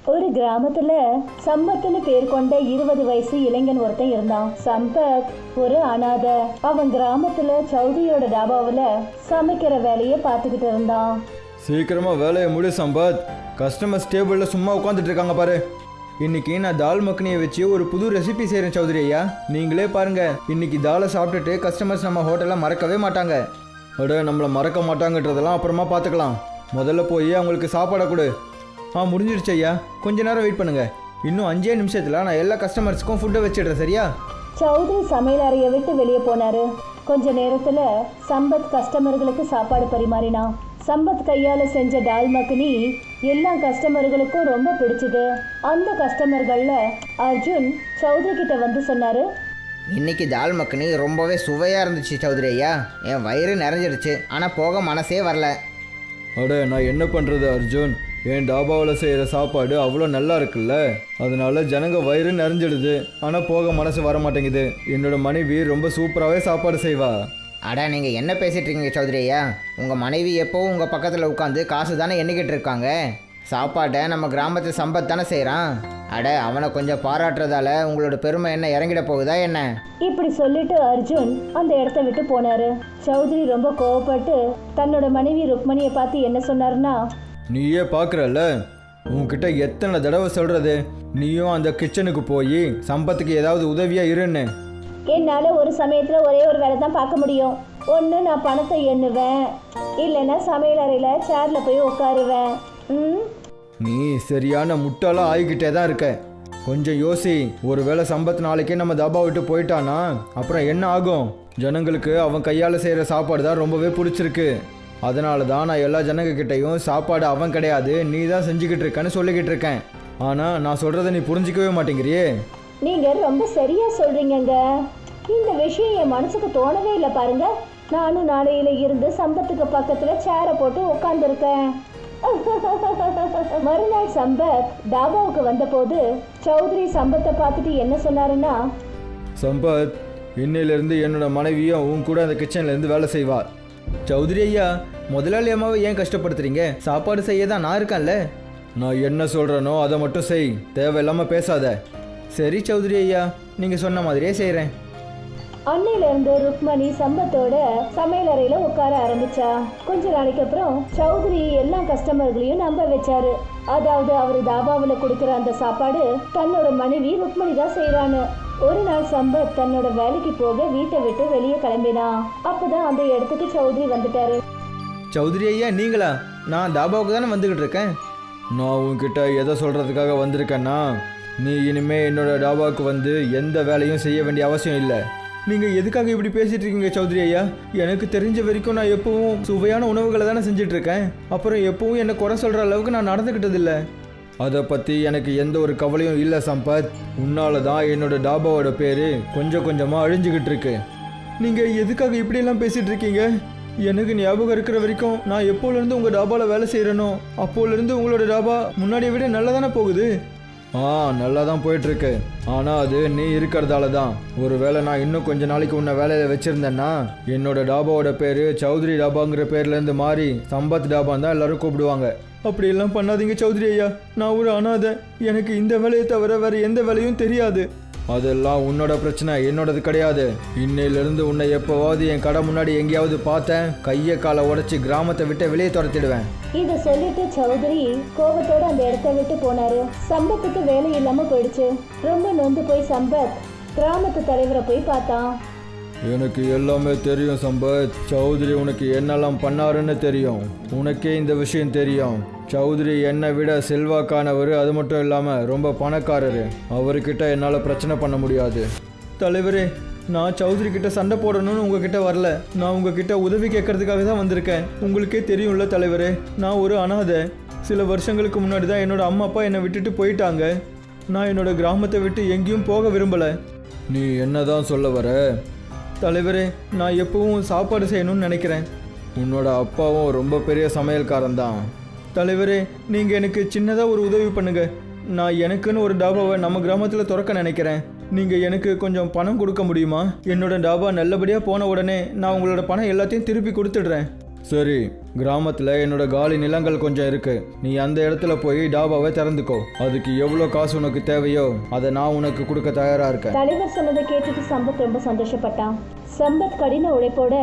ஒரு கிராமத்துல சம்பத்னு பேர் கொண்ட 20 வயசு இளைஞன் ஒருத்தன் இருந்தான். சம்பத் ஒரு அனாதை. அவன் கிராமத்துல சௌதரியோட டாபாவுல சமைக்கிற வேலையை பார்த்துக்கிட்டு இருந்தான். சீக்கிரமா வேலையை முடி சம்பத். கஸ்டமர்ஸ் டேபிள்ல சும்மா உட்காந்துட்டு இருக்காங்க பாரு. இன்னைக்கு நான் தால் மக்னியை வச்சு ஒரு புது ரெசிபி செய்கிறேன் சௌதரி ஐயா. நீங்களே பாருங்க, இன்னைக்கு தாலை சாப்பிட்டுட்டு கஸ்டமர்ஸ் நம்ம ஹோட்டலில் மறக்கவே மாட்டாங்க. அட, நம்மளை மறக்க மாட்டாங்கன்றதெல்லாம் அப்புறமா பார்த்துக்கலாம். முதல்ல போய் அவங்களுக்கு சாப்பாடை கொடு. முடிஞ்சிடுச்சு ஐயா, கொஞ்ச நேரம் வெயிட் பண்ணுங்க. இன்னும் 5 நிமிஷத்தில் நான் எல்லா கஸ்டமர்ஸுக்கும் ஃபுட்டை வச்சிடுறேன், சரியா? சௌதரி சமையல் அறையை விட்டு வெளியே போனாரு. கொஞ்ச நேரத்துல சம்பத் கஸ்டமர்களுக்கு சாப்பாடு பரிமாறினான். சம்பத் கையால செஞ்ச டால் மக்னி எல்லா கஸ்டமர்களுக்கும் ரொம்ப பிடிச்சது. அந்த கஸ்டமர்கள்ல அர்ஜுன் சௌதரி கிட்ட வந்து சொன்னாரு, இன்னைக்கு தால் மக்னி ரொம்பவே சுவையாக இருந்துச்சு சௌதரி ஐயா. என் வயிறு நிறைஞ்சிடுச்சு, ஆனால் போக மனசே வரல. அட, நான் என்ன பண்ணுறது அர்ஜுன்? என் டாபாவில் செய்கிற சாப்பாடு அவ்வளோ நல்லா இருக்குல்ல, அதனால ஜனங்க வயிறு நிறைஞ்சிடுது, ஆனால் போக மனசு வர மாட்டேங்குது. என்னோட மனைவி ரொம்ப சூப்பராகவே சாப்பாடு செய்வா. அட, நீங்கள் என்ன பேசிகிட்டு இருக்கீங்க சௌதரி ஐயா? உங்கள் மனைவி எப்போவும் உங்கள் பக்கத்தில் உட்காந்து காசு தானே எண்ணிக்கிட்டு இருக்காங்க. சாப்பாட்டை நம்ம கிராமத்து சம்பத் தானே செய்கிறான். அட, அவனை கொஞ்சம் பாராட்டுறதால உங்களோட பெருமை என்ன இறங்கிட போகுதா என்ன? இப்படி சொல்லிட்டு அர்ஜுன் அந்த இடத்த விட்டு போனாரு. சௌதரி ரொம்ப கோவப்பட்டு தன்னோட மனைவி ருக்மணியை பார்த்து என்ன சொன்னாருன்னா, நீயே பார்க்குறல்ல, உன்கிட்ட எத்தனை தடவை சொல்கிறது, நீயும் அந்த கிச்சனுக்கு போய் சம்பத்துக்கு ஏதாவது உதவியாக இருன்னு. என்னால் ஒரு சமயத்தில் ஒரே ஒரு வேலை தான் பார்க்க முடியும். ஒன்று நான் பணத்தை எண்ணுவேன், இல்லைன்னா சமையல் அறையில் சேரில் போய் உட்காருவேன். நீ சரியான முட்டாளாக ஆகிக்கிட்டே தான் இருக்க. கொஞ்சம் யோசி. ஒருவேளை சம்பத் நாளைக்கே நம்ம தாபா விட்டு போயிட்டானா அப்புறம் என்ன ஆகும்? ஜனங்களுக்கு அவன் கையால் செய்கிற சாப்பாடு தான் ரொம்பவே பிடிச்சிருக்கு. அதனால தான் நான் எல்லா ஜனங்கக்கிட்டையும் சாப்பாடு அவன் கிடையாது, நீ தான் செஞ்சுக்கிட்டு இருக்கேன்னு சொல்லிக்கிட்டு இருக்கேன். ஆனால் நான் சொல்கிறத நீ புரிஞ்சிக்கவே மாட்டேங்கிறியே. நீங்கள் ரொம்ப சரியாக சொல்கிறீங்கங்க. இந்த விஷயம் என் மனசுக்கு தோணவே இல்லை பாருங்க. நானும் நாளையில இருந்து சம்பத்துக்கு பக்கத்தில் சேரை போட்டு உட்காந்துருக்கேன். மறுநாள் சம்பத் டாபாவுக்கு வந்தபோது சௌதரி சம்பத்தை பார்த்துட்டு என்ன சொன்னாருன்னா, சம்பத், இன்னையிலேருந்து என்னோட மனைவியும் உன் கூட அந்த கிச்சன்லேருந்து வேலை செய்வா. சௌதரி ஐயா, முதலாளி அம்மாவை ஏன் கஷ்டப்படுத்துறீங்க? சாப்பாடு செய்ய தான் நான் இருக்கேன்ல. நான் என்ன சொல்கிறேனோ அதை மட்டும் செய், தேவையில்லாமல் பேசாத. சரி சௌதரி ஐயா, நீங்கள் சொன்ன மாதிரியே செய்கிறேன். அன்னையிலிருந்து ருக்மணி சம்பத்தோட சமையல் அறையில உட்கார ஆரம்பிச்சா. கொஞ்ச நாளைக்கு அப்புறம் சௌதரி எல்லா கஸ்டமர்களையும் நம்ப வச்சாரு. அதாவது அவர் தாபாவில் கொடுக்குற அந்த சாப்பாடு தன்னோட மனைவி ருக்மணி தான் செய்யறான்னு. ஒரு நாள் சம்பத் தன்னோட வேலைக்கு போக வீட்டை விட்டு வெளியே கிளம்பினான். அப்பதான் அந்த இடத்துக்கு சௌதரி வந்துட்டாரு. சௌதரி ஐயா, நீங்களா? நான் தாபாவுக்கு தானே வந்துக்கிட்டு இருக்கேன். நான் உன்கிட்ட எதை சொல்கிறதுக்காக வந்திருக்கேன்னா, நீ இனிமே என்னோட டாபாவுக்கு வந்து எந்த வேலையும் செய்ய வேண்டிய அவசியம் இல்லை. நீங்கள் எதுக்காக இப்படி பேசிகிட்டு இருக்கீங்க சௌதரி ஐயா? எனக்கு தெரிஞ்ச வரைக்கும் நான் எப்பவும் சுவையான உணவுகளை தானே செஞ்சிட்ருக்கேன். அப்புறம் எப்பவும் என்னை குறை சொல்கிற அளவுக்கு நான் நடந்துக்கிட்டதில்லை. அதை பற்றி எனக்கு எந்த ஒரு கவலையும் இல்லை சம்பத். உன்னால தான் என்னோட டாபாவோட பேர் கொஞ்சம் கொஞ்சமாக அழிஞ்சுக்கிட்டு இருக்கு. நீங்கள் எதுக்காக இப்படியெல்லாம் பேசிகிட்டு இருக்கீங்க? எனக்கு ஞாபகம் இருக்கிற வரைக்கும் நான் எப்போலேருந்து உங்கள் டாபாவில் வேலை செய்கிறேனோ அப்போலேருந்து உங்களோட டாபா முன்னாடியை விட நல்லா தானே போகுது. நல்லா தான் போயிட்டுருக்கு. ஆனால் அது நீ இருக்கிறதால தான். ஒருவேளை நான் இன்னும் கொஞ்ச நாளைக்கு உன்னை வேலையில் வச்சுருந்தேன்னா என்னோட டாபாவோட பேர் சௌதரி டாபாங்கிற பேர்லேருந்து மாறி சம்பத் டாபான்னு தான் எல்லாரும் கூப்பிடுவாங்க. அப்படியெல்லாம் பண்ணாதீங்க சௌதரி ஐயா. நான் ஒரு அனாதை. எனக்கு இந்த வேலையை தவிர வேறு எந்த வேலையும் தெரியாது. அதெல்லாம் உன்னோட பிரச்சனை, என்னோடது கிடையாது. இன்னையிலிருந்து உன்னை எப்போவாவது என் கடை முன்னாடி எங்கேயாவது பார்த்தேன், கையை காலை உடைச்சி கிராமத்தை விட்டு வெளியே துரத்திடுவேன். இதை சொல்லிட்டு சௌதரி கோபத்தோட அந்த இடத்த விட்டு போனாரு. சம்பத்துக்கு வேலை இல்லாம போயிடுச்சு. ரொம்ப நொந்து போய் சம்பத் கிராமத்து தலைவரை போய் பார்த்தான். எனக்கு எல்லாமே தெரியும் சம்பத். சௌதரி உனக்கு என்னெல்லாம் பண்ணாருன்னு தெரியும். உனக்கே இந்த விஷயம் தெரியும். சௌதரி என்னை விட செல்வாக்கானவர். அது மட்டும் இல்லாமல் ரொம்ப பணக்காரர். அவர்கிட்ட என்னால் பிரச்சனை பண்ண முடியாது. தலைவரே, நான் சௌதரி கிட்ட சண்டை போடணும்னு உங்ககிட்ட வரல. நான் உங்ககிட்ட உதவி கேட்கறதுக்காக தான் வந்திருக்கேன். உங்களுக்கே தெரியும்ல தலைவரே, நான் ஒரு அனாதை. சில வருஷங்களுக்கு முன்னாடி தான் என்னோட அம்மா அப்பா என்னை விட்டுட்டு போயிட்டாங்க. நான் என்னோட கிராமத்தை விட்டு எங்கேயும் போக விரும்பலை. நீ என்ன தான் சொல்ல வர? தலைவரே, நான் எப்பவும் சாப்பாடு செய்யணும்னு நினைக்கிறேன். உன்னோட அப்பாவும் ரொம்ப பெரிய சமையல்காரன் தான். தலைவரே, நீங்கள் எனக்கு சின்னதாக ஒரு உதவி பண்ணுங்க. நான் எனக்குன்னு ஒரு டாபாவை நம்ம கிராமத்தில் திறக்க நினைக்கிறேன். நீங்கள் எனக்கு கொஞ்சம் பணம் கொடுக்க முடியுமா? என்னோட டாபா நல்லபடியாக போன உடனே நான் உங்களோட பணம் எல்லாத்தையும் திருப்பி கொடுத்துடுறேன். சரி, கிராமத்தில் என்னோட காலி நிலங்கள் கொஞ்சம் இருக்கு. நீ அந்த இடத்துல போய் டாபாவை திறந்துக்கோ. அதுக்கு எவ்வளோ காசு உனக்கு தேவையோ அதை நான் உனக்கு கொடுக்க தயாரா இருக்கேன். தலைவர் சொன்னதை கேட்டுட்டு சம்பத் ரொம்ப சந்தோஷப்பட்டான். சம்பத் கடின உழைப்போட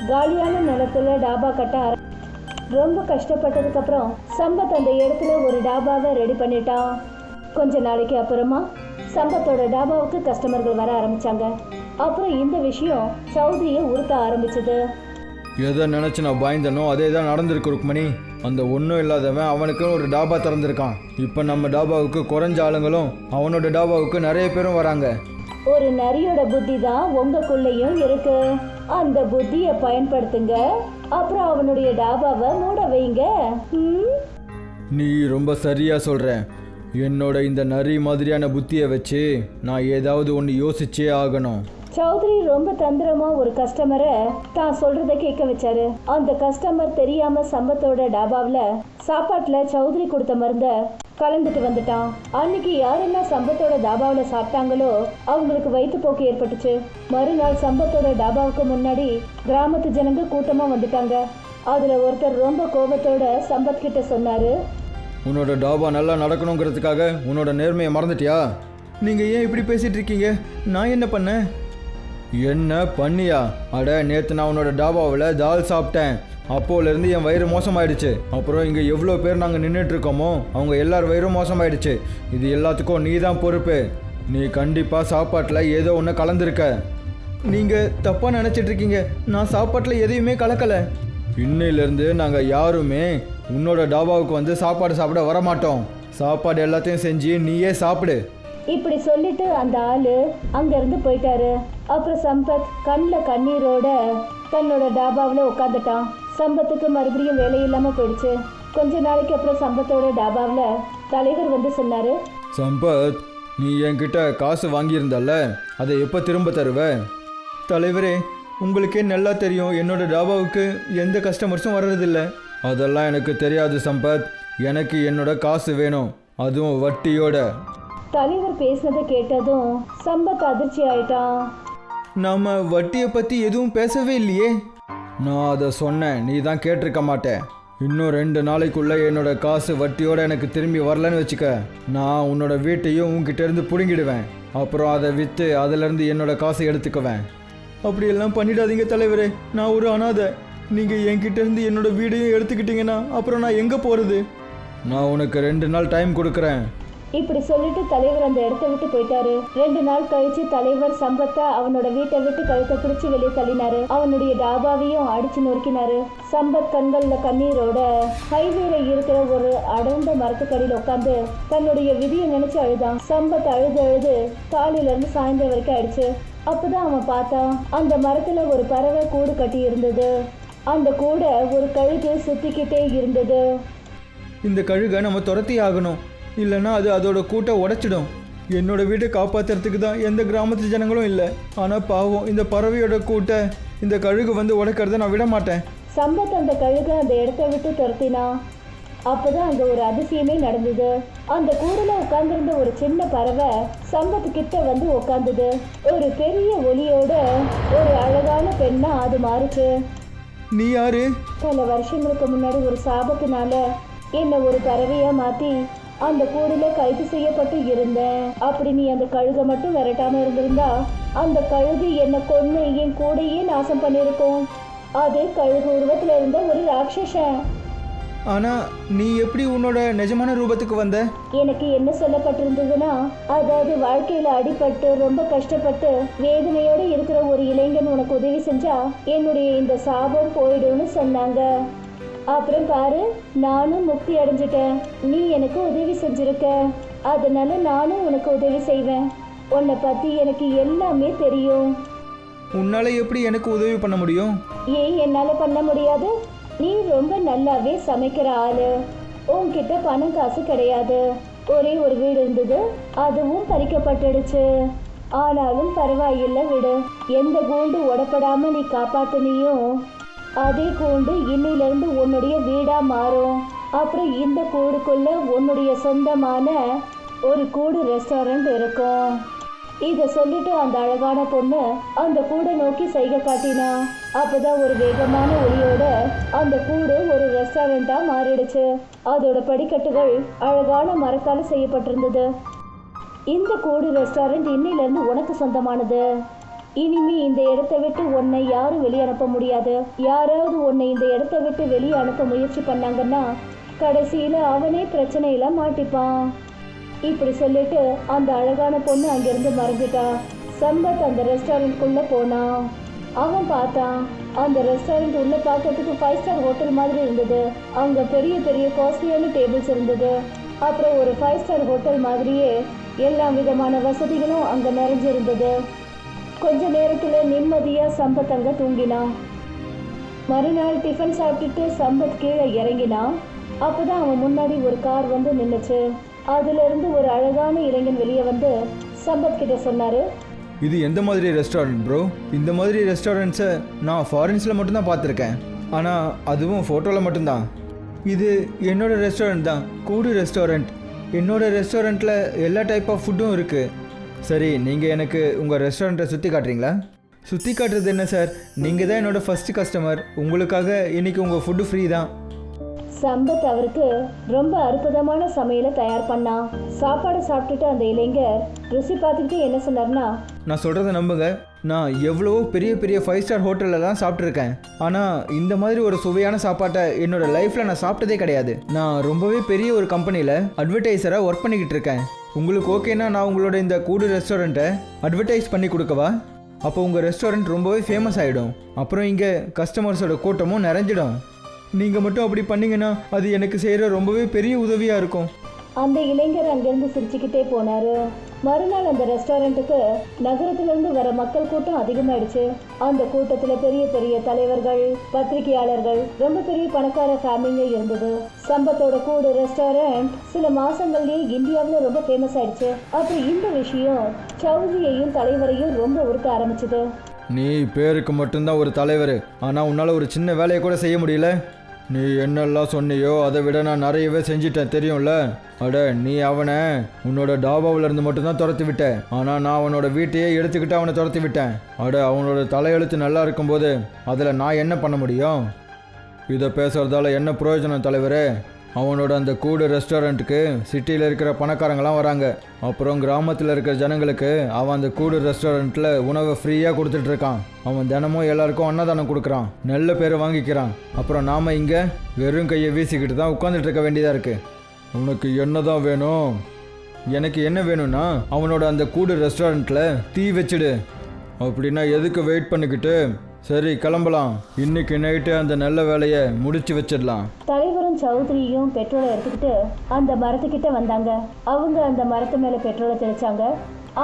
காலியான நிலத்துல டாபா கட்ட ரொம்ப கஷ்டப்பட்டதுக்கு அப்புறம் சம்பத் அந்த இடத்துல ஒரு டாபாவை ரெடி பண்ணிட்டான். கொஞ்ச நாளைக்கு அப்புறமா சம்பத்தோட டாபாவுக்கு கஸ்டமர்கள் வர ஆரம்பிச்சாங்க. அப்புறம் இந்த விஷயம் சௌத்ரியை உறுத்த ஆரம்பிச்சது. எதை நினச்சி நான் பயந்தனோ அதே தான் நடந்திருக்கு ருக்மணி. அந்த ஒன்றும் இல்லாதவன் அவனுக்கு ஒரு டாபா திறந்திருக்கான். இப்போ நம்ம டாபாவுக்கு குறைஞ்ச ஆளுங்களும் அவனோட டாபாவுக்கு நிறைய பேரும் வராங்க. ஒரு நரியோட புத்தி தான் உங்களுக்குள்ளேயும் இருக்கு. அந்த புத்தியை பயன்படுத்துங்க, அப்புறம் அவனுடைய டாபாவை மூட வைங்க. நீ ரொம்ப சரியா சொல்ற. என்னோட இந்த நரி மாதிரியான புத்தியை வச்சு நான் ஏதாவது ஒன்று யோசிச்சே ஆகணும். சௌத்ரி ரொம்ப தந்திரமா ஒரு கஸ்டமரை தான் சொல்றத கேட்க வச்சாரு. அந்த கஸ்டமர் தெரியாம சம்பத்தோட டாபாவில் சாப்பாட்டுல சௌத்ரி கொடுத்த மருந்த கலந்துட்டு வந்துட்டான். அன்னைக்கு யாரெல்லாம் சம்பத்தோட டாபாவில் சாப்பிட்டாங்களோ அவங்களுக்கு வயிற்றுப்போக்கு ஏற்பட்டுச்சு. மறுநாள் சம்பத்தோட டாபாவுக்கு முன்னாடி கிராமத்து ஜனங்க கூட்டமா வந்துட்டாங்க. அதுல ஒருத்தர் ரொம்ப கோபத்தோட சம்பத் கிட்ட சொன்னாரு, உன்னோட டாபா நல்லா நடக்கணுங்கிறதுக்காக உன்னோட நேர்மையை மறந்துட்டியா? நீங்கள் ஏன் இப்படி பேசிகிட்டு இருக்கீங்க? நான் என்ன பண்ணேன்? என்ன பண்ணியா? அட, நேற்று நான் உன்னோட டாபாவில் தால் சாப்பிட்டேன். அப்போலேருந்து என் வயிறு மோசமாயிடுச்சு. அப்புறம் இங்கே எவ்வளோ பேர் நாங்கள் நின்றுட்டுருக்கோமோ அவங்க எல்லார் வயிறும் மோசமாயிடுச்சு. இது எல்லாத்துக்கும் நீ தான் பொறுப்பு. நீ கண்டிப்பாக சாப்பாட்டில் ஏதோ ஒன்று கலந்துருக்க. நீங்கள் தப்பாக நினச்சிட்ருக்கீங்க. நான் சாப்பாட்டில் எதையுமே கலக்கலை. இன்னையிலேருந்து நாங்கள் யாருமே உன்னோட டாபாவுக்கு வந்து சாப்பாடு சாப்பிட வரமாட்டோம். சாப்பாடு எல்லாத்தையும் செஞ்சு நீயே சாப்பிடு. இப்படி சொல்லிட்டு அந்த ஆளு அங்கிருந்து போயிட்டாரு. அப்புறம் சம்பத் கண்ணில் கண்ணீரோட தன்னோட டாபாவில் உட்காந்துட்டான். சம்பத்துக்கு மறுபடியும் வேலை இல்லாம போயிடுச்சு. கொஞ்ச நாளைக்கு அப்புறம் சம்பத்தோட டாபாவில் தலைவர் வந்து சொன்னாரு, சம்பத், நீ என்கிட்ட காசு வாங்கியிருந்தல்ல, அதை எப்போ திரும்ப தருவ? தலைவரே, உங்களுக்கே நல்லா தெரியும் என்னோட டாபாவுக்கு எந்த கஸ்டமர்ஸும் வர்றதில்ல. அதெல்லாம் எனக்கு தெரியாது சம்பத். எனக்கு என்னோட காசு வேணும், அதுவும் வட்டியோட. தலைவர் பேசினதை கேட்டதும் சம்பத் அதிர்ச்சி ஆயிட்டான். நாம வட்டியை பற்றி எதுவும் பேசவே இல்லையே. நான் அதை சொன்னேன், நீ தான் கேட்டிருக்க மாட்டேன். இன்னும் 2 நாளைக்குள்ளே என்னோட காசு வட்டியோட எனக்கு திரும்பி வரலன்னு வச்சுக்க, நான் உன்னோட வீட்டையும் உங்ககிட்ட இருந்து பிடுங்கிடுவேன். அப்புறம் அதை விற்று அதிலேருந்து என்னோட காசை எடுத்துக்குவேன். அப்படியெல்லாம் பண்ணிடாதீங்க தலைவரே, நான் ஒரு அனாதை. நீங்கள் என்கிட்ட இருந்து என்னோட வீடையும் எடுத்துக்கிட்டீங்கன்னா அப்புறம் நான் எங்கே போகிறது? நான் உனக்கு 2 நாள் டைம் கொடுக்குறேன். இப்படி சொல்லிட்டு தலைவர் அந்த இடத்த விட்டு போயிட்டாரு. 2 நாள் கழிச்சு தலைவர் சம்பத்தை அவனோட வீட்டை விட்டு கழுத்தை பிடிச்சு வெளியே தள்ளினாரு. அவனுடைய டாபாவையும் அடிச்சு நொறுக்கினாரு. சம்பத் கண்கள்ல கண்ணீரோட ஹைவேல இருக்கிற ஒரு அடர்ந்த மரத்துக்கடியில் உட்காந்து தன்னுடைய விதியை நினைச்சு அழுதான். சம்பத் அழுது அழுது காலையில இருந்து சாயந்தரம் வரைக்கும் ஆயிடுச்சு. அப்பதான் அவன் பார்த்தான், அந்த மரத்துல ஒரு பறவை கூடு கட்டி இருந்தது. அந்த கூடை ஒரு கழுகு சுத்திக்கிட்டே இருந்தது. இந்த கழுகை நம்ம துரத்தி ஆகணும், இல்லைன்னா அது அதோட கூட்டை உடைச்சிடும். என்னோட வீட்டை காப்பாற்றுறதுக்கு தான் எந்த கிராமத்து ஜனங்களும் இல்லை. ஆனால் பாவம், இந்த பறவையோட கூட்டை இந்த கழுகு வந்து உடைக்கிறத நான் விட மாட்டேன். சம்பத் அந்த கழுகை அந்த இடத்த விட்டு துரத்தினான். அப்போதான் அங்கே ஒரு அதிசயமே நடந்தது. அந்த கூடுல உட்கார்ந்துருந்த ஒரு சின்ன பறவை சம்பத்து கிட்ட வந்து உட்கார்ந்தது. ஒரு பெரிய ஒலியோட ஒரு அழகான பெண்ணா அது மாறுச்சு. நீ யாரு? பல வருஷங்களுக்கு முன்னாடி ஒரு சாபத்தினால என்னை ஒரு பறவையா மாத்தி அந்த கூடுல கைது செய்யப்பட்டு இருந்தேன். அப்படி நீ அந்த கழுகை மட்டும் விரட்டாம இருந்திருந்தா அந்த கழுகு என்னை கொன்னு என் கூடையே நாசம் பண்ணியிருக்கோம். அது கழுகு உருவத்துல இருந்த ஒரு ராட்சசன். ஆனா நீ எப்படி உன்னோட நிஜமான ரூபத்துக்கு வந்த? எனக்கு என்ன சொல்லப்பட்டிருந்ததுன்னா, அதாவது வாழ்க்கையில அடிபட்டு ரொம்ப கஷ்டப்பட்டு வேதனையோட இருக்கிற ஒரு இளைஞன் உனக்கு உதவி செஞ்சா என்னுடைய இந்த சாபம் போயிடும்னு சொன்னாங்க. அப்புறம் பாரு, நானும் முக்தி அடைஞ்சிட்டேன். நீ எனக்கு உதவி செஞ்சிருக்க, அதனால நானும் உனக்கு உதவி செய்வேன். உன்னை பத்தி எனக்கு எல்லாமே தெரியும். உன்னால எப்படி எனக்கு உதவி பண்ண முடியும்? ஏன் என்னால பண்ண முடியாது? நீ ரொம்ப நல்லாவே சமைக்கிற ஆளு. உன்கிட்ட பணம் காசு கிடையாது. ஒரே ஒரு வீடு இருந்தது, அதுவும் பறிக்கப்பட்டுடுச்சு. ஆனாலும் பரவாயில்லை, விடு. எந்த கூண்டு உடப்படாம நீ காப்பாத்தினியும் அதே கூண்டு இன்னிலிருந்து உன்னுடைய வீடா மாறும். அப்புறம் இந்த கூடுக்குள்ள உன்னுடைய சொந்தமான ஒரு கூடு ரெஸ்டாரண்ட் இருக்கும். இத சொல்லிட்டு அந்த அழகான பொண்ணு அந்த கூடை நோக்கி சைகை காட்டினா. அப்பதான் ஒரு வேகமான ஒளியோட அந்த கூடு ஒரு ரெஸ்டாரண்டா மாறிடுச்சு. அதோட படிக்கட்டுகள் அழகான மரத்தால செய்யப்பட்டிருந்தது. இந்த கூடு ரெஸ்டாரண்ட் இன்னையில இருந்து உனக்கு சொந்தமானது. இனிமே இந்த இடத்தை விட்டு உன்னை யாரும் வெளியே அனுப்ப முடியாது. யாராவது உன்னை இந்த இடத்தை விட்டு வெளியே அனுப்ப முயற்சி பண்ணாங்கன்னா கடைசியில அவனே பிரச்சனையில மாட்டிப்பான். இப்படி சொல்லிட்டு அந்த அழகான பொண்ணு அங்கிருந்து மறைஞ்சிட்டா. சம்பத் அந்த ரெஸ்டாரண்ட்குள்ள போனான். அவன் பார்த்தான், அந்த ரெஸ்டாரண்ட் உள்ள பார்க்கறதுக்கு 5 ஸ்டார் ஹோட்டல் மாதிரி இருந்தது. அங்க பெரிய பெரிய காஸ்ட்லியான டேபிள்ஸ் இருந்தது. அப்புறம் ஒரு 5 ஸ்டார் ஹோட்டல் மாதிரியே எல்லா விதமான வசதிகளும் அங்க நிறைஞ்சிருந்தது. கொஞ்ச நேரத்துல நிம்மதியா சம்பத் அங்க தூங்கினான். மறுநாள் டிஃபன் சாப்பிட்டுட்டு சம்பத் கீழே இறங்கினான். அப்பதான் அவன் முன்னாடி ஒரு கார் வந்து நின்னுச்சு. அதுல இருந்து ஒரு அழகான இளைஞன் வெளியே வந்து சம்பத் கிட்ட சொன்னாரு, இது எந்த மாதிரி ரெஸ்டாரண்ட் ப்ரோ? இந்த மாதிரி ரெஸ்டாரண்ட்ஸை நான் ஃபாரின்ஸில் மட்டும்தான் பார்த்துருக்கேன், ஆனால் அதுவும் ஃபோட்டோவில் மட்டும்தான். இது என்னோட ரெஸ்டாரண்ட் தான், கூடு ரெஸ்டாரண்ட். என்னோட ரெஸ்டாரண்ட்டில் எல்லா டைப் ஆஃப் ஃபுட்டும் இருக்குது. சரி, நீங்கள் எனக்கு உங்கள் ரெஸ்டாரண்ட்டை சுற்றி காட்டுறீங்களா? சுற்றி காட்டுறது என்ன சார், நீங்கள் தான் என்னோடய ஃபஸ்ட்டு கஸ்டமர். உங்களுக்காக இன்றைக்கி உங்கள் ஃபுட்டு ஃப்ரீ தான். சம்பத் அவருக்கு ரொம்ப அற்புதமான சமையலை தயார் பண்ணான். சாப்பாடு சாப்பிட்டுட்டு அந்த இளைஞர் ருசி பார்த்துக்கிட்டு என்ன சொன்னார்னா, நான் சொல்கிறத நம்புங்க, நான் எவ்வளவோ பெரிய பெரிய 5 ஸ்டார் ஹோட்டலில் தான் சாப்பிட்ருக்கேன். ஆனால் இந்த மாதிரி ஒரு சுவையான சாப்பாட்டை என்னோடய லைஃப்பில் நான் சாப்பிட்டதே கிடையாது. நான் ரொம்பவே பெரிய ஒரு கம்பெனியில் அட்வர்டைஸராக ஒர்க் பண்ணிக்கிட்டு இருக்கேன். உங்களுக்கு ஓகேனா நான் உங்களோட இந்த கூடு ரெஸ்டாரண்ட்டை அட்வர்டைஸ் பண்ணி கொடுக்கவா? அப்போ உங்கள் ரெஸ்டாரண்ட் ரொம்பவே ஃபேமஸ் ஆகிடும். அப்புறம் இங்கே கஸ்டமர்ஸோட கூட்டமும் நிறைஞ்சிடும். நீங்கள் மட்டும் அப்படி பண்ணீங்கன்னா அது எனக்கு செய்கிற ரொம்பவே பெரிய உதவியாக இருக்கும். அந்த இளைஞர் அங்கிருந்து சிரிச்சுக்கிட்டே போனாரு. மறுநாள் அந்த ரெஸ்டாரண்ட்டுக்கு நகரத்திலிருந்து வர மக்கள் கூட்டம் அதிகமாயிடுச்சு. அந்த கூட்டத்தில் பெரிய பெரிய தலைவர்கள், பத்திரிகையாளர்கள், ரொம்ப பெரிய பணக்கார ஃபேமிலிங்க இருந்தது. சம்பத்தோட கூடு ரெஸ்டாரண்ட் சில மாசங்கள்லயே இந்தியாவில் ரொம்ப ஃபேமஸ் ஆயிடுச்சு. அப்புறம் இந்த விஷயம் சௌத்ரியையும் தலைவரையும் ரொம்ப உறுத்த ஆரம்பிச்சது. நீ பேருக்கு மட்டும்தான் ஒரு தலைவர், ஆனால் உன்னால் ஒரு சின்ன வேலையை கூட செய்ய முடியல. நீ என்னெல்லாம் சொன்னியோ அதை விட நான் நிறையவே செஞ்சிட்டேன், தெரியும்ல? அட, நீ அவனை உன்னோட டாபாவிலேருந்து மட்டும்தான் துரத்தி விட்ட, ஆனால் நான் அவனோட வீட்டையே எடுத்துக்கிட்டு அவனை துரத்தி விட்டேன். அட, அவனோட தலையெழுத்து நல்லா இருக்கும்போது அதில் நான் என்ன பண்ண முடியும்? இதை பேசுகிறதால என்ன பிரயோஜனம் தலைவரே? அவனோட அந்த கூடு ரெஸ்டாரண்ட்டுக்கு சிட்டியில் இருக்கிற பணக்காரங்களாம் வராங்க. அப்புறம் கிராமத்தில் இருக்கிற ஜனங்களுக்கு அவன் அந்த கூடு ரெஸ்டாரண்ட்டில் உணவை ஃப்ரீயாக கொடுத்துட்ருக்கான். அவன் தினமும் எல்லாருக்கும் அன்னதானம் கொடுக்குறான், நல்ல பேரை வாங்கிக்கிறான். அப்புறம் நாம் இங்கே வெறும் கையை வீசிக்கிட்டு தான் உட்காந்துட்டு இருக்க வேண்டியதாக இருக்குது. உனக்கு என்ன தான் வேணும்? எனக்கு என்ன வேணும்னா அவனோட அந்த கூடு ரெஸ்டாரண்ட்டில் தீ வச்சுடு. அப்படின்னா எதுக்கு வெயிட் பண்ணிக்கிட்டு? சரி, கிளம்பலாம். இன்னைக்கு நைட்டு அந்த நல்ல வேலையை முடிச்சு வச்சிடலாம். தலைவரும் சௌத்ரியும் பெட்ரோலை எடுத்துக்கிட்டு அந்த மரத்துக்கிட்ட வந்தாங்க. அவங்க அந்த மரத்து மேல பெட்ரோலை தெளிச்சாங்க.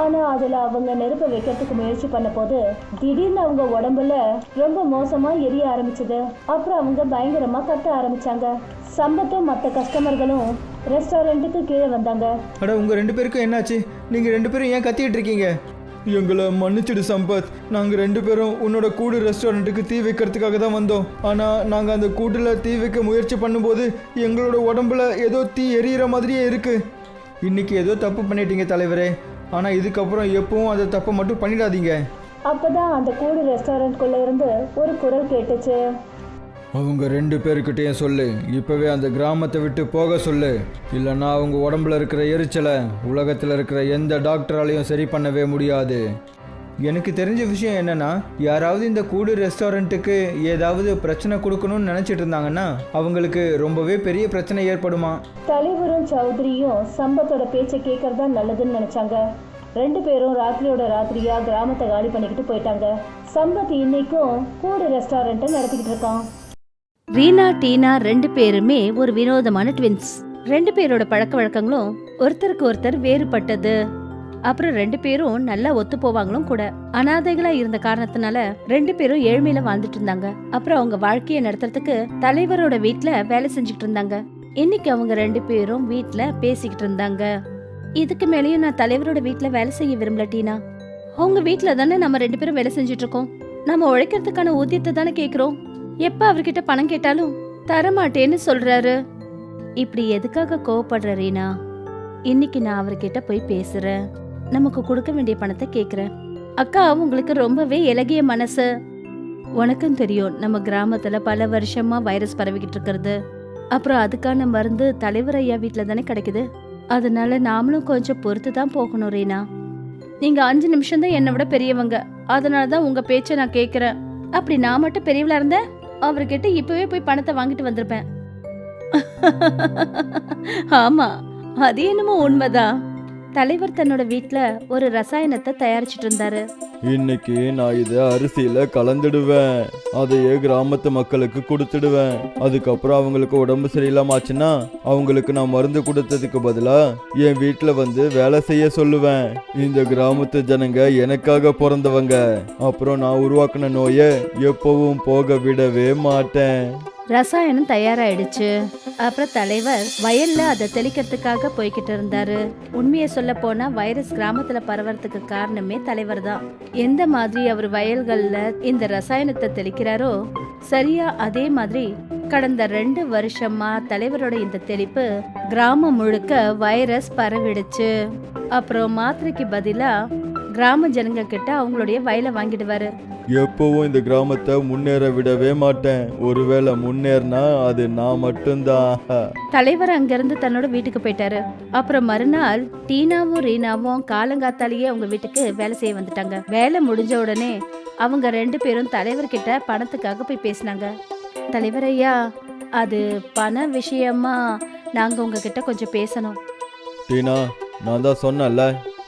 ஆனா அதுல அவங்க நெருப்பை வைக்கிறதுக்கு முயற்சி பண்ண போது திடீர்னு அவங்க உடம்புல ரொம்ப மோசமா எரிய ஆரம்பிச்சது. அப்புறம் அவங்க பயங்கரமா கத்த ஆரம்பிச்சாங்க. சம்பத்தும் மற்ற கஸ்டமர்களும் ரெஸ்டாரண்ட்டுக்கு கீழே வந்தாங்க. அட, உங்க 2 பேருக்கும் என்னாச்சு? நீங்க 2 பேரும் ஏன் கத்திட்டு இருக்கீங்க? எங்களை மன்னிச்சிடு சம்பத், நாங்கள் 2 பேரும் உன்னோட கூடு ரெஸ்டாரண்ட்டுக்கு தீ வைக்கிறதுக்காக தான் வந்தோம். ஆனால் நாங்கள் அந்த கூட்டில் தீ வைக்க முயற்சி பண்ணும்போது எங்களோட உடம்புல ஏதோ தீ எரியிற மாதிரியே இருக்குது. இன்னைக்கு ஏதோ தப்பு பண்ணிட்டீங்க தலைவரே, ஆனால் இதுக்கப்புறம் எப்பவும் அந்த தப்பை மட்டும் பண்ணிடாதீங்க. அப்போதான் அந்த கூடு ரெஸ்டாரண்ட்குள்ளே இருந்து ஒரு குரல் கேட்டுச்சு. அவங்க 2 பேருக்கிட்டையும் சொல்லு, இப்போவே அந்த கிராமத்தை விட்டு போக சொல்லு. இல்லைன்னா அவங்க உடம்புல இருக்கிற எரிச்சலை உலகத்தில் இருக்கிற எந்த டாக்டராலையும் சரி பண்ணவே முடியாது. எனக்கு தெரிஞ்ச விஷயம் என்னென்னா, யாராவது இந்த கூடு ரெஸ்டாரண்ட்டுக்கு ஏதாவது பிரச்சனை கொடுக்கணும்னு நினச்சிட்டு இருந்தாங்கன்னா அவங்களுக்கு ரொம்பவே பெரிய பிரச்சனை ஏற்படுமா. தலைவரும் சௌத்ரியும் சம்பத்தோட பேச்சை கேட்கறதா நல்லதுன்னு நினச்சாங்க. 2 பேரும் ராத்திரியோட ராத்திரியா கிராமத்தை காலி பண்ணிக்கிட்டு போயிட்டாங்க. சம்பத் இன்னைக்கும் கூடு ரெஸ்டாரண்ட்டை நடத்திக்கிட்டு இருக்கான். ரீனா, டீனா 2 பேருமே ஒரு வினோதமான ட்வின்ஸ். 2 பேரோட பழக்க வழக்கங்களும் ஒருத்தருக்கு ஒருத்தர் வேறுபட்டது. அப்புறம் 2 பேரும் நல்லா ஒத்து போவாங்களும் கூட. அனாதைகளா இருந்த காரணத்தினால 2 பேரும் ஏழ்மையில வாழ்ந்துட்டு இருந்தாங்க. அப்புறம் அவங்க வாழ்க்கையை நடத்துறதுக்கு தலைவரோட வீட்ல வேலை செஞ்சுக்கிட்டு இருந்தாங்க. இன்னைக்கு அவங்க 2 பேரும் வீட்ல பேசிக்கிட்டு இருந்தாங்க. இதுக்கு மேலேயும் நான் தலைவரோட வீட்ல வேலை செய்ய விரும்பல டீனா. அவங்க வீட்ல தானே நம்ம 2 பேரும் வேலை செஞ்சுட்டு இருக்கோம். நம்ம உழைக்கிறதுக்கான ஊதியத்தை தானே கேக்குறோம். எப்ப அவர்கிட்ட பணம் கேட்டாலும் தரமாட்டேன்னு சொல்றாரு. இப்படி எதுக்காக கோவப்படுற ரீனா? இன்னைக்கு நான் அவர்கிட்ட போய் பேசுறேன். நமக்கு கொடுக்க வேண்டிய பணத்தை கேக்குறேன். அக்கா, உங்களுக்கு ரொம்பவே இலகிய மனசு. உனக்கும் தெரியும், நம்ம கிராமத்துல பல வருஷமா வைரஸ் பரவிக்கிட்டு இருக்கிறது. அப்புறம் அதுக்கான மருந்து தலைவர் ஐயா வீட்டுல தானே கிடைக்குது. அதனால நாமளும் கொஞ்சம் பொறுத்து தான் போகணும் ரீனா. நீங்க 5 நிமிஷம் தான் என்னை விட பெரியவங்க, அதனாலதான் உங்க பேச்சை நான் கேக்குறேன். அப்படி நான் மட்டும் பெரியவளா இருந்தேன், அவர்கிட்ட இப்பவே போய் பணத்தை வாங்கிட்டு வந்திருப்பேன். ஆமா, அது என்னமோ உண்மைதான். தலைவர் தன்னோட வீட்ல ஒரு ரசாயனத்தை தயாரிச்சிட்டு இருந்தாரு. இன்னைக்கு நான் இதை அரிசியில கலந்துடுவேன், அதையே கிராமத்து மக்களுக்கு கொடுத்துடுவேன். அதுக்கப்புறம் அவங்களுக்கு உடம்பு சரியில்லாம ஆச்சுன்னா அவங்களுக்கு நான் மருந்து கொடுத்ததுக்கு பதிலா என் வீட்டுல வந்து வேலை செய்ய சொல்லுவேன். இந்த கிராமத்து ஜனங்க எனக்காக பிறந்தவங்க. அப்புறம் நான் உருவாக்குன நோயை எப்பவும் போக விடவே மாட்டேன். ரசாயனம் தயாராயிடுச்சு. அப்புறம் தலைவர் வயல்ல அதை தெளிக்கிறதுக்காக போய்கிட்டு இருந்தாரு. உண்மையை சொல்ல போனா வைரஸ் கிராமத்துல பரவறதுக்கு காரணமே தலைவர் தான். எந்த மாதிரி அவர் வயல்கள்ல இந்த ரசாயனத்தை தெளிக்கிறாரோ, சரியா அதே மாதிரி கடந்த 2 வருஷமா தலைவரோட இந்த தெளிப்பு கிராமம் முழுக்க வைரஸ் பரவிடுச்சு. அப்புறம் மாத்திரைக்கு பதிலா கிராம ஜனங்க கிட்ட அவங்களுடைய வயலை வாங்கிடுவாரு. எப்பவும் இந்த கிராமத்தை முன்னேற விடவே மாட்டேன். ஒருவேளை முன்னேறினா அது நான் மட்டும்தான். தலைவர் அங்கிருந்து தன்னோட வீட்டுக்கு போயிட்டாரு. அப்புறம் மறுநாள் டீனாவும் ரீனாவும் காலங்காத்தாலேயே அவங்க வீட்டுக்கு வேலை செய்ய வந்துட்டாங்க. வேலை முடிஞ்ச உடனே அவங்க 2 பேரும் தலைவர்கிட்ட பணத்துக்காக போய் பேசினாங்க. தலைவர் ஐயா, அது பண விஷயமா நாங்க உங்ககிட்ட கொஞ்சம் பேசணும். டீனா, நான் தான் சொன்னேன்ல,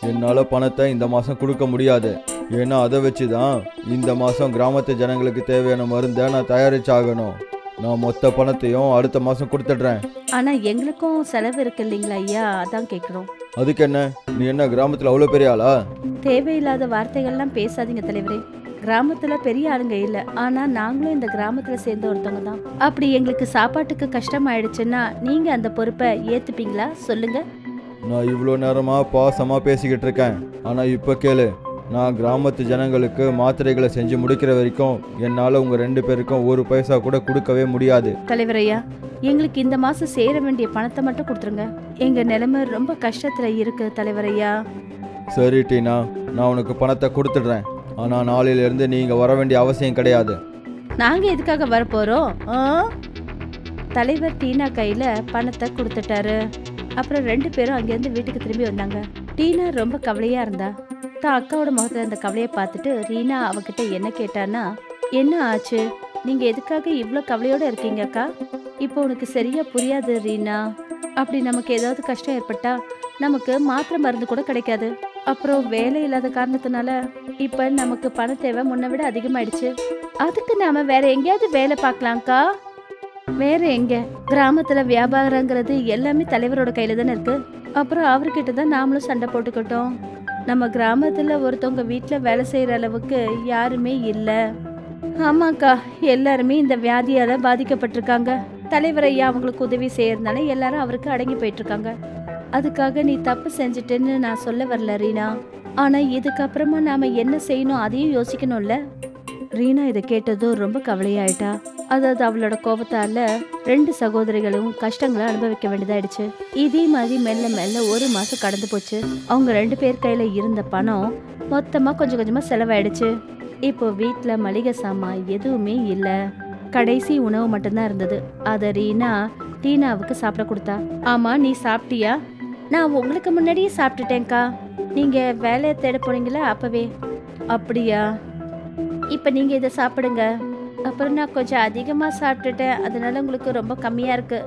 என்னால் பணத்தை இந்த மாதம் கொடுக்க முடியாது. ஏன்னா அதை வச்சு தான் இந்த மாதம் கிராமத்து ஜனங்களுக்கு தேவையான மருந்தை நான் தயாரிச்சாகணும். நான் மொத்த பணத்தையும் அடுத்த மாதம் கொடுத்துட்றேன். ஆனா எங்களுக்கும் செலவு இருக்கு இல்லைங்களா ஐயா, அதான் கேட்குறோம். அதுக்கு என்ன, நீ என்ன கிராமத்தில் அவ்வளோ பெரிய ஆளா? தேவையில்லாத வார்த்தைகள்லாம் பேசாதீங்க தலைவரே. கிராமத்துல பெரிய ஆளுங்க இல்ல, ஆனா நாங்களும் இந்த கிராமத்துல சேர்ந்த ஒருத்தவங்க தான். அப்படி எங்களுக்கு சாப்பாட்டுக்கு கஷ்டம் ஆயிடுச்சுன்னா நீங்க அந்த பொறுப்பை ஏத்துப்பீங்களா சொல்லுங்க. நான் இவ்வளோ நேரமாக பாசமாக பேசிக்கிட்டு இருக்கேன். ஆனால் இப்போ கேளு, நான் கிராமத்து ஜனங்களுக்கு மாத்திரைகளை செஞ்சு முடிக்கிற வரைக்கும் என்னால் உங்கள் 2 பேருக்கும் 1 பைசா கூட கொடுக்கவே முடியாது. தலைவர் ஐயா, எங்களுக்கு இந்த மாசம் சேர வேண்டிய பணத்தை மட்டும் கொடுத்துருங்க. எங்க நிலைமை ரொம்ப கஷ்டத்துல இருக்கு தலைவர் ஐயா. சரி டீனா, நான் உனக்கு பணத்தை கொடுத்துடுறேன். ஆனால் நாளையிலேருந்து நீங்கள் வர வேண்டிய அவசியம் கிடையாது. நாங்க எதுக்காக வரப்போறோம்? தலைவர் டீனா கையில பணத்தை கொடுத்துட்டாரு. அப்புறம் 2 பேரும் அங்கேருந்து வீட்டுக்கு திரும்பி வந்தாங்க. டீனா ரொம்ப கவலையா இருந்தா. தான் அக்காவோட முகத்துல அந்த கவலையை பார்த்துட்டு ரீனா அவகிட்ட என்ன கேட்டான்னா, என்ன ஆச்சு, நீங்க எதுக்காக இவ்வளோ கவலையோட இருக்கீங்க அக்கா? இப்போ உனக்கு சரியா புரியாது ரீனா. அப்படி நமக்கு ஏதாவது கஷ்டம் ஏற்பட்டா நமக்கு மாத்திரை மருந்து கூட கிடைக்காது. அப்புறம் வேலை இல்லாத காரணத்தினால இப்ப நமக்கு பண தேவை முன்ன விட அதிகமாயிடுச்சு. அதுக்கு நாம வேற எங்கேயாவது வேலை பார்க்கலாம்க்கா. வேற எங்க? கிராமத்துல வியாபாரங்கிறது எல்லாமே தலைவரோட கையில தானே இருக்கு. அப்புறம் அவர்கிட்ட தான் நாமளும் சண்டை போட்டுக்கிட்டோம். நம்ம கிராமத்துல ஒருத்தவங்க வீட்டுல வேலை செய்யற அளவுக்கு யாருமே இல்ல. ஆமாக்கா, எல்லாருமே இந்த வியாதியால பாதிக்கப்பட்டிருக்காங்க. தலைவர் ஐயா அவங்களுக்கு உதவி செய்யறதுனால எல்லாரும் அவருக்கு அடங்கி போயிட்டு இருக்காங்க. அதுக்காக நீ தப்பு செஞ்சுட்டேன்னு நான் சொல்ல வரல ரீனா. ஆனா இதுக்கப்புறமா நாம என்ன செய்யணும் அதையும் யோசிக்கணும்ல. ரீனா இதை கேட்டதும் ரொம்ப கவலையாயிட்டா. அதாவது அவளோட கோபத்தால 2 சகோதரிகளும் கஷ்டங்களை அனுபவிக்க வேண்டியதாயிடுச்சு. இதே மாதிரி மெல்ல மெல்ல 1 மாசம் கடந்து போச்சு. அவங்க 2 பேர் கையில இருந்த பணம் மொத்தமா கொஞ்சம் கொஞ்சமா செலவாயிடுச்சு. இப்போ வீட்டுல மளிகை சாமான் எதுவுமே இல்ல. கடைசி உணவு மட்டும்தான் இருந்தது. அத ரீனா டீனாவுக்கு சாப்பிட கொடுத்தா. ஆமா, நீ சாப்பிட்டியா? நான் உங்களுக்கு முன்னாடியே சாப்பிட்டுட்டேன்க்கா. நீங்க வேலையை தேட போனீங்களா அப்பவே? அப்படியா, இப்ப நீங்க இதை சாப்பிடுங்க. அப்புறம் நான் கொஞ்சம் அதிகமா சாப்பிட்டுட்டேன், அதனால உங்களுக்கு ரொம்ப கம்மியா இருக்கு.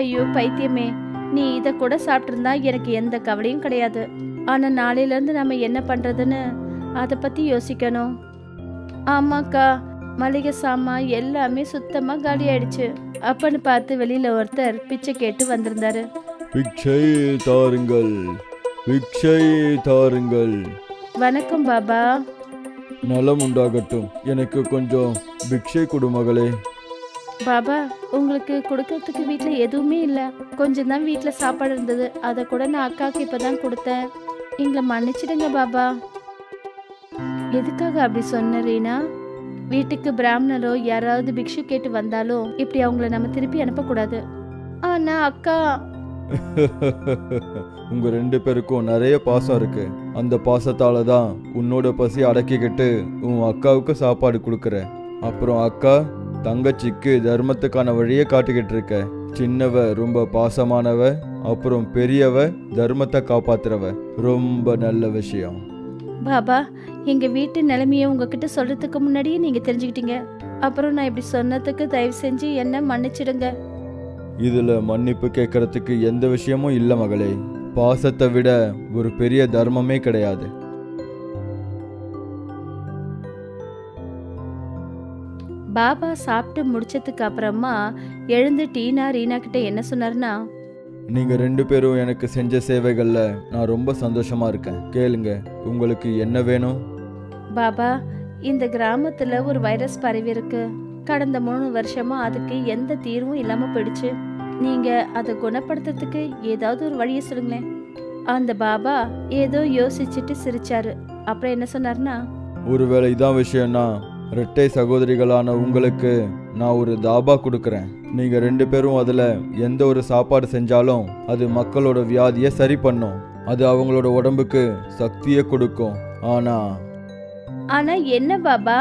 ஐயோ பைத்தியமே, நீ இதை கூட சாப்பிட்டிருந்தா எனக்கு எந்த கவலையும் கிடையாது. ஆனா நாளையில இருந்து நம்ம என்ன பண்றதுன்னு அதை பத்தி யோசிக்கணும். ஆமாக்கா, மளிகை சாமான் எல்லாமே சுத்தமா காலி ஆயிடுச்சு. அப்பன்னு பார்த்து வெளியில ஒருத்தர் பிச்சை கேட்டு வந்திருந்தாரு. பிச்சை தாருங்கள், பிச்சை தாருங்கள். வணக்கம் பாபா. நலம் உண்டாகட்டும், எனக்கு கொஞ்சம் பிக்ஷை கொடு மகளே. பாபா, உங்களுக்கு கொடுக்கறதுக்கு வீட்டுல எதுவுமே இல்ல. கொஞ்சம் தான் வீட்டுல சாப்பாடு இருந்தது, அதை கூட நான் அக்காவுக்கு இப்பதான் கொடுத்தேன். எங்களை மன்னிச்சிடுங்க பாபா. எதுக்காக அப்படி சொன்ன ரீனா? வீட்டுக்கு பிராமணரோ யாராவது பிக்ஷு கேட்டு வந்தாலும் இப்படி அவங்கள நம்ம திருப்பி அனுப்பக்கூடாது. ஆனா அக்கா, உங்க 2 பேருக்கும் நிறைய பாசம் இருக்கு. அந்த பாசத்தால தான் உன்னோட பசி அடக்கிக்கிட்டு உன் அக்காவுக்கு சாப்பாடு கொடுக்குற. அப்புறம் அக்கா தங்கச்சிக்கு தர்மத்துக்கான வழியை காட்டிக்கிட்டு இருக்க. சின்னவ ரொம்ப பாசமானவ, அப்புறம் பெரியவ தர்மத்தை காப்பாத்துறவ. ரொம்ப நல்ல விஷயம். பாபா, எங்க வீட்டு நிலைமையை உங்ககிட்ட சொல்றதுக்கு முன்னாடியே நீங்க தெரிஞ்சுக்கிட்டீங்க. அப்புறம் நான் இப்படி சொன்னதுக்கு தயவு செஞ்சு என்ன மன்னிச்சிடுங்க. இதுல மன்னிப்பு கேட்கறதுக்கு எந்த விஷயமும் இல்லை மகளே. பாசத்தை விட ஒரு பெரிய தர்மமே கிடையாது. பாபா சாப்பிட்டு முடிச்சதுக்கு அப்புறமா எழுந்து டீனா ரீனா கிட்ட என்ன சொன்னார்னா, நீங்க 2 பேரும் எனக்கு செஞ்ச சேவைகள்ல நான் ரொம்ப சந்தோஷமா இருக்கேன். கேளுங்க, உங்களுக்கு என்ன வேணும்? பாபா, இந்த கிராமத்துல ஒரு வைரஸ் பரவி இருக்கு. கடந்த 3 வருஷமா அதுக்கு எந்த தீர்வும் இல்லாம போயிடுச்சு. நீங்க அதை குணப்படுத்துறதுக்கு ஏதாவது ஒரு வழியை சொல்லுங்களேன். அந்த பாபா ஏதோ யோசிச்சுட்டு சிரிச்சாரு. அப்புறம் என்ன சொன்னார்னா, ஒருவேளை இதான் விஷயம்னா இரட்டை சகோதரிகளான உங்களுக்கு நான் ஒரு தாபா கொடுக்குறேன். நீங்க 2 பேரும் அதுல எந்த ஒரு சாப்பாடு செஞ்சாலும் அது மக்களோட வியாதியை சரி பண்ணும். அது அவங்களோட உடம்புக்கு சக்தியை கொடுக்கும். ஆனா என்ன பாபா?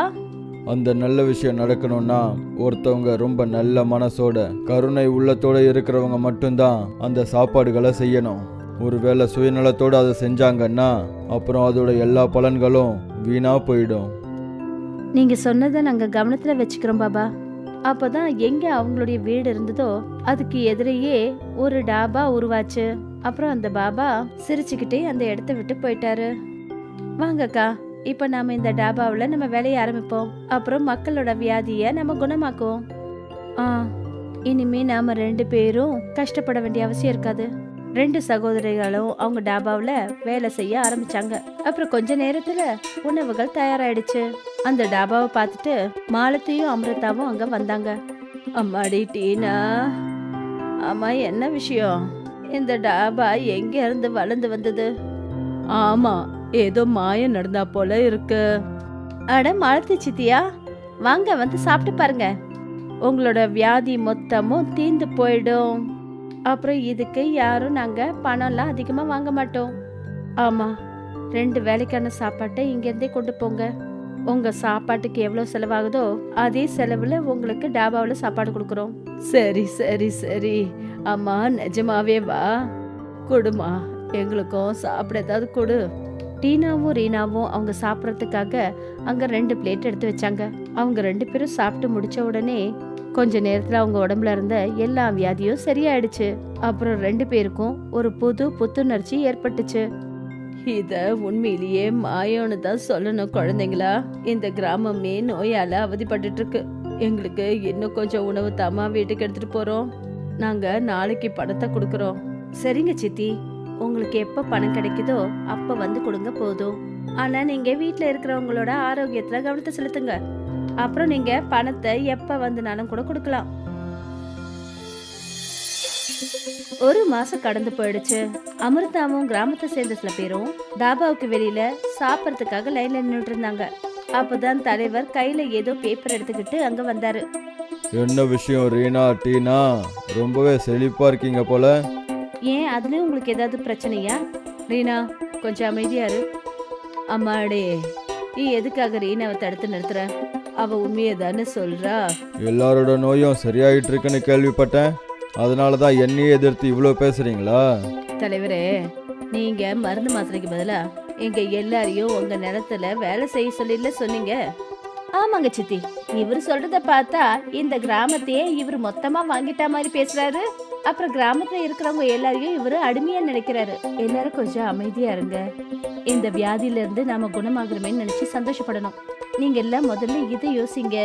அந்த நல்ல விஷயம் நடக்கணும்னா ஒருத்தவங்க ரொம்ப நல்ல மனசோட கருணை உள்ளத்தோட இருக்கிறவங்க மட்டும்தான் அந்த சாப்பாடுகளை செய்யணும். ஒருவேளை சுயநலத்தோடு அதை செஞ்சாங்கன்னா அப்புறம் அதோட எல்லா பலன்களும் வீணா போயிடும். நீங்க சொன்னதை நாங்க கவனத்துல வச்சுக்கிறோம் பாபா. அப்போதான் எங்க அவங்களுடைய வீடு இருந்ததோ அதுக்கு எதிரையே ஒரு டாபா உருவாச்சு. அப்புறம் அந்த பாபா சிரிச்சுக்கிட்டே அந்த இடத்த விட்டு போயிட்டாரு. வாங்கக்கா, இப்ப நாம இந்த டாபாவில் நம்ம வேலையை ஆரம்பிப்போம். அப்புறம் மக்களோட வியாதிய நம்ம குணமாக்குவோம். இனிமே நாம 2 பேரும் கஷ்டப்பட வேண்டிய அவசியம் இருக்காது. 2 சகோதரிகளும் அவங்க டாபாவில் வேலை செய்ய ஆரம்பிச்சாங்க. அப்புறம் கொஞ்ச நேரத்துல உணவுகள் தயாராயிடுச்சு. அந்த டாபாவை பார்த்துட்டு மாலத்தையும் அமிர்தாவும் அங்க வந்தாங்க. அம்மாடி டீனா, அம்மா என்ன விஷயம்? இந்த டாபா எங்க இருந்து வளர்ந்து வந்தது? ஆமா, ஏதோ மாயம் நடந்தா போல இருக்கு. அட மாலத்தி சித்தியா, வாங்க வந்து சாப்பிட்டு பாருங்க. உங்களோட வியாதி மொத்தமும் தீந்து போயிடும். அப்புறம் இதுக்கு யாரும் நாங்க பணம்லாம் அதிகமா வாங்க மாட்டோம். ஆமா, 2 வேலைக்கான சாப்பாட்டை இங்கேருந்தே கொண்டு போங்க. உங்க சாப்பாட்டுக்கு எவ்வளவு செலவாகுதோ அதே செலவுல உங்களுக்கு டாபாவில் சாப்பாடு கொடுக்குறோம். சரி சரி சரி அம்மா, நிஜமாவே வா, கொடுமா, எங்களுக்கும் சாப்பிட ஏதாவது கொடு. டீனாவும் ரீனாவும் அவங்க சாப்பிட்றதுக்காக அங்க 2 பிளேட் எடுத்து வச்சாங்க. அவங்க 2 பேரும் சாப்பிட்டு முடிச்ச உடனே கொஞ்ச நேரத்துல அவங்க உடம்புல இருந்த எல்லா வியாதியும் சரியாயிடுச்சு. அப்புறம் 2 பேருக்கும் ஒரு புது புத்துணர்ச்சி ஏற்பட்டுச்சு. இத உண்மையிலேயே மாயம்னு தான் சொல்லணும் குழந்தைங்களா. இந்த கிராமமே நோயால அவதிப்பட்டு இருக்கு. எங்களுக்கு இன்னும் கொஞ்சம் உணவு தாமா வீட்டுக்கு எடுத்துட்டு போறோம். நாங்க நாளைக்கு பணத்தை கொடுக்கறோம். சரிங்க சித்தி, உங்களுக்கு எப்ப பணம் கிடைக்குதோ அப்ப வந்து கொடுங்க போதும். ஆனா நீங்க வீட்டுல இருக்கிறவங்களோட ஆரோக்கியத்துல கவனத்தை செலுத்துங்க. அப்புறம் நீங்க பணத்தை எப்ப வந்தனாலும் கூட கொடுக்கலாம். 1 மாசம் கடந்து போயிடுச்சு. அமிர்தாவும் கிராமத்தை சேர்ந்த சில பேரும் தாபாவுக்கு வெளியில சாப்பிடறதுக்காக லைன்ல நின்றுட்டு இருந்தாங்க. அப்பதான் தலைவர் கையில ஏதோ பேப்பர் எடுத்துக்கிட்டு அங்க வந்தாரு. என்ன விஷயம் ரீனா, டீனா? ரொம்பவே செழிப்பா இருக்கீங்க போல. ஏன், அதுலயும் உங்களுக்கு ஏதாவது பிரச்சனையா? ரீனா, கொஞ்சம் அமைதியாரு. அம்மாடே, நீ எதுக்காக ரீனாவை தடுத்து நிறுத்துற? அவ உண்மையை தானே சொல்றா. எல்லாரோட நோயும் சரியாயிட்டு இருக்குன்னு கேள்விப்பட்டேன். அதனாலதான் என்னையே எதிர்த்து இவ்வளவு பேசுறீங்களா? தலைவரே, நீங்க மருந்து மாத்திரைக்கு பதிலா எங்க எல்லாரையும் உங்க நிலத்துல வேலை செய்ய சொல்லி சொன்னீங்க. ஆமாங்க சித்தி, இவர் சொல்றத பார்த்தா இந்த கிராமத்தையே இவர் மொத்தமா வாங்கிட்ட மாதிரி பேசுறாரு. அப்புறம் கிராமத்துல இருக்கிறவங்க எல்லாரையும் இவரு அடிமையா நினைக்கிறாரு. எல்லாரும் கொஞ்சம் அமைதியா இருங்க. இந்த வியாதியில இருந்து நாம குணமாகணுமேன்னு நினைச்சு சந்தோஷப்படணும். நீங்க எல்லாம் முதல்ல இதை யோசிங்க.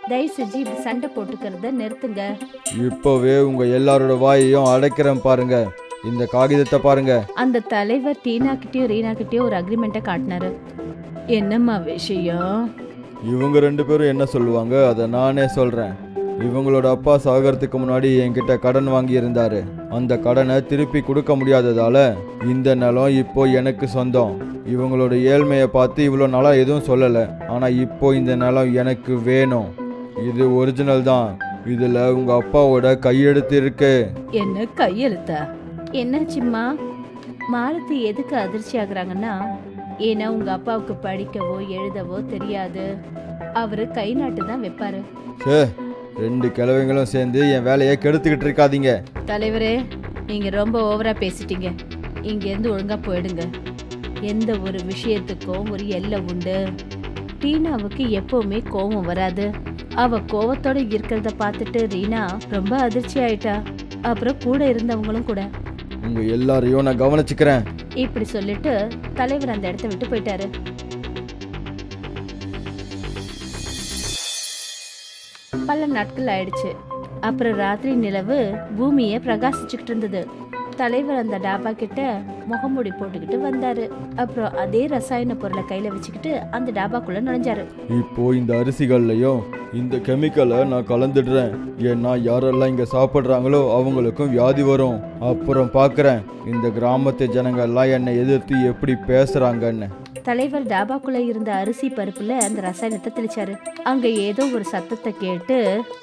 தயவு செஞ்சு இப்படி சண்டை போட்டுக்கிறத நிறுத்துங்க. இப்பவே உங்க எல்லாரோட வாயையும் அடைக்கிறேன் பாருங்க. இந்த காகிதத்தை பாருங்க. அந்த தலைவர் டீனா கிட்டயும் ரீனா கிட்டயும் ஒரு அக்ரிமெண்ட்டை காட்டினாரு. என்னம்மா விஷயம்? இவங்க 2 பேரும் என்ன சொல்லுவாங்க அதை நானே சொல்றேன். இவங்களோட அப்பா சாகறதுக்கு முன்னாடி என்கிட்ட கடன் வாங்கி இருந்தாரு. அந்த கடனை திருப்பி கொடுக்க முடியாததால இந்த நிலம் இப்போ எனக்கு சொந்தம். இவங்களோட ஏழ்மையை பார்த்து இவ்வளோ நாளாக எதுவும் சொல்லலை. ஆனால் இப்போ இந்த நிலம் எனக்கு வேணும். இது ஒரிஜினல் தான். இதுல உங்க அப்பாவோட கையெழுத்து இருக்கு. என்ன கையெழுத்தா? என்னாச்சும்மா? மாலதி எதுக்கு அதிர்ச்சி ஆகுறாங்கன்னா, ஏன்னா உங்க அப்பாவுக்கு படிக்கவோ எழுதவோ தெரியாது. அவரு கை நாட்டு தான் வைப்பாரு. சே, 2 கிழவைங்களும் சேர்ந்து என் வேலையை கெடுத்துக்கிட்டு இருக்காதீங்க. தலைவரே, நீங்க ரொம்ப ஓவரா பேசிட்டீங்க. இங்க இருந்து ஒழுங்கா போயிடுங்க. எந்த ஒரு விஷயத்துக்கும் ஒரு எல்லை உண்டு. ரீனாவுக்கு எப்பவுமே கோபம் வராது. அவ கோவத்தோட இருக்கிறத பார்த்துட்டு ரீனா ரொம்ப அதிர்ச்சி ஆயிட்டா. அப்புறம் கூட இருந்தவங்களும் கூட. உங்க எல்லாரையும் நான் கவனிச்சுக்கிறேன். இப்படி சொல்லிட்டு தலைவர் அந்த இடத்த விட்டு போயிட்டாரு. பல நாட்கள் ஆயிடுச்சு. அப்புறம் ராத்திரி நிலவு பூமியை பிரகாசிச்சுக்கிட்டு இருந்தது. தலைவர் அந்த டாபா கிட்ட முகமூடி போட்டுக்கிட்டு வந்தாரு. அப்புறம் அதே ரசாயன பொருளை கையில வச்சுக்கிட்டு அந்த டாபாக்குள்ள நுழைஞ்சாரு. இப்போ இந்த அரிசிகள்லையும் இந்த கெமிக்கலை நான் கலந்துடுறேன். ஏன்னா யாரெல்லாம் இங்க சாப்பிட்றாங்களோ அவங்களுக்கும் வியாதி வரும். அப்புறம் பார்க்குறேன் இந்த கிராமத்து ஜனங்கள்லாம் என்னை எதிர்த்து எப்படி பேசுறாங்கன்னு. தலைவர் டாபாக்குள்ள இருந்த அரிசி பருப்புல அந்த ரசாயனத்தை தெளிச்சாரு. அங்க ஏதோ ஒரு சத்தத்தை கேட்டு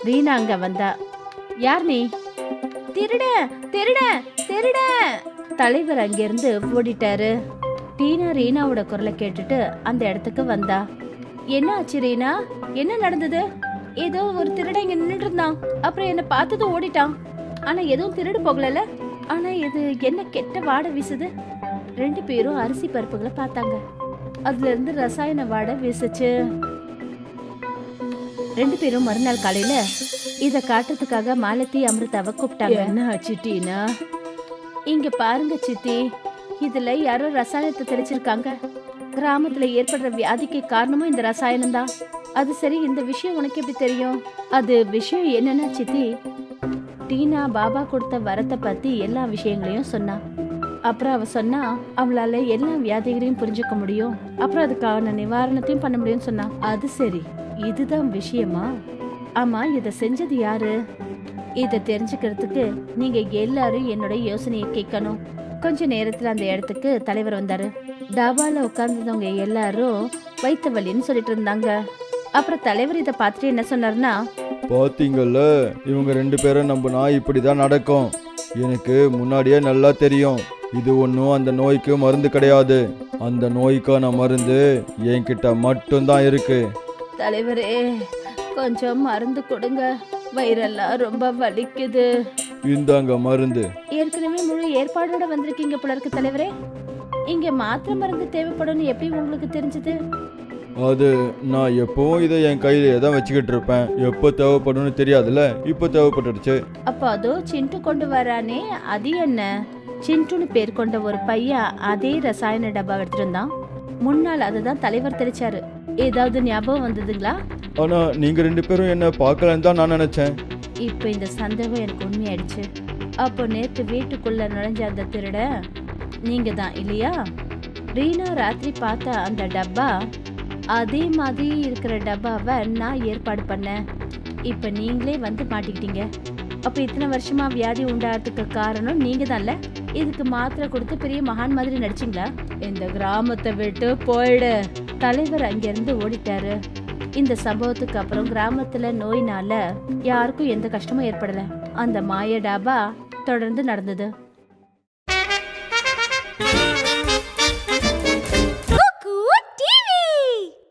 ரீனா அங்க வந்தா. யார் நீ? திருட திருட திருட! தலைவர் அங்கிருந்து ஓடிட்டாரு. டீனா ரீனாவோட குரலை கேட்டுட்டு அந்த இடத்துக்கு வந்தா. என்ன ஆச்சு ரீனா? என்ன நடந்தது? ஏதோ ஒரு திருட இங்க நின்றுட்டு இருந்தான். அப்புறம் என்ன பார்த்தது ஓடிட்டான். ஆனா எதுவும் திருடு போகல. ஆனா இது என்ன கெட்ட வாடை வீசுது. 2 பேரும் அரிசி பருப்புகளை பார்த்தாங்க. அதுல இருந்து ரசாயன வாடை வீசுச்சு. 2 பேரும் மறுநாள் காலையில இத காட்டுறதுக்காக மாலதி அமிர்தாவை கூப்பிட்டாங்க. என்ன ஆச்சு டீனா? இங்க பாருங்க சித்தி, இதுல யாரோ ரசாயனத்தை தெளிச்சிருக்காங்க. கிராமத்துல ஏற்படுற வியாதிக்கு காரணமும் இந்த ரசாயனம் தான். அது சரி, இந்த விஷயம் உனக்கு எப்படி தெரியும்? அது விஷயம் என்னன்னா சித்தி, டீனா பாபா கொடுத்த வரத்தை பத்தி எல்லா விஷயங்களையும் சொன்னா. அப்புறம் அவ சொன்னா அவளால எல்லா வியாதிகளையும் புரிஞ்சுக்க முடியும். அப்புறம் அதுக்கான நிவாரணத்தையும் பண்ண முடியும்னு சொன்னா. அது சரி, இதுதான் விஷயமா? ஆமா, இத செஞ்சது யாரு? இத தெரிஞ்சுக்கிறதுக்கு நீங்க எல்லாரும் என்னோட யோசனையை கேட்கணும். கொஞ்ச நேரத்துல அந்த இடத்துக்கு தலைவர் வந்தாரு. டாபால உட்கார்ந்தவங்க எல்லாரும் வயிற்று வலின்னு சொல்லிட்டு இருந்தாங்க. அப்புறம் தலைவர் இதை பார்த்துட்டு என்ன சொன்னார்னா, பாத்தீங்கல்ல, இவங்க 2 பேரும் நம்பினா இப்படிதான் நடக்கும். எனக்கு முன்னாடியே நல்லா தெரியும். இது ஒன்றும் அந்த நோய்க்கு மருந்து கிடையாது. அந்த நோய்க்கான மருந்து என்கிட்ட மட்டும்தான் இருக்கு. தலைவரே, கொஞ்சம் மருந்து கொடுங்க. வயிறெல்லாம் ரொம்ப வலிக்குது. இந்தாங்க மருந்து. ஏற்கனவே முழு ஏற்பாடோட வந்திருக்கீங்க போல இருக்கு தலைவரே. இங்க மாத்திரை மருந்து தேவைப்படும் எப்படி உங்களுக்கு தெரிஞ்சது? அது நான் எப்பவும் இதை என் கையிலே தான் வச்சுக்கிட்டு இருப்பேன். எப்போ தேவைப்படும்னு தெரியாதுல்ல, இப்போ தேவைப்பட்டுடுச்சு. அப்போ அதோ சிண்டு கொண்டு வரானே, அது என்ன? சிண்டுன்னு பேர் கொண்ட ஒரு பையன் அதே ரசாயன டப்பா எடுத்துட்டு இருந்தான். முன்னால் அதுதான் தலைவர் தெளிச்சாரு. ஏதாவது ஞாபகம் வந்ததுங்களா? ஆனா நீங்க 2 பேரும் என்ன பார்க்கலன்னு தான் நான் நினைச்சேன். இப்போ இந்த சந்தேகம் எனக்கு உண்மையாயிடுச்சு. அப்போ நேற்று வீட்டுக்குள்ள நுழைஞ்ச அந்த திருட நீங்க தான் இல்லையா? ரீனா ராத்திரி பார்த்த அந்த டப்பா அதே மாதிரி இருக்கிற டப்பாவை நான் ஏற்பாடு பண்ணேன். இப்போ நீங்களே வந்து மாட்டிக்கிட்டீங்க. அப்போ இத்தனை வருஷமா வியாதி உண்டாகிறதுக்கு காரணம் நீங்க தான்ல. இதுக்கு மாத்திரை கொடுத்து பெரிய மகான் மாதிரி நடிச்சிங்களா? இந்த கிராமத்தை விட்டு போயிடு. தலைவர் அங்கிருந்து ஓடிட்டாரு. இந்த சம்பவத்துக்கு அப்புறம் கிராமத்துல நோயினால யாருக்கும் எந்த கஷ்டமும் ஏற்படல. அந்த மாய டாபா தொடர்ந்து நடந்தது.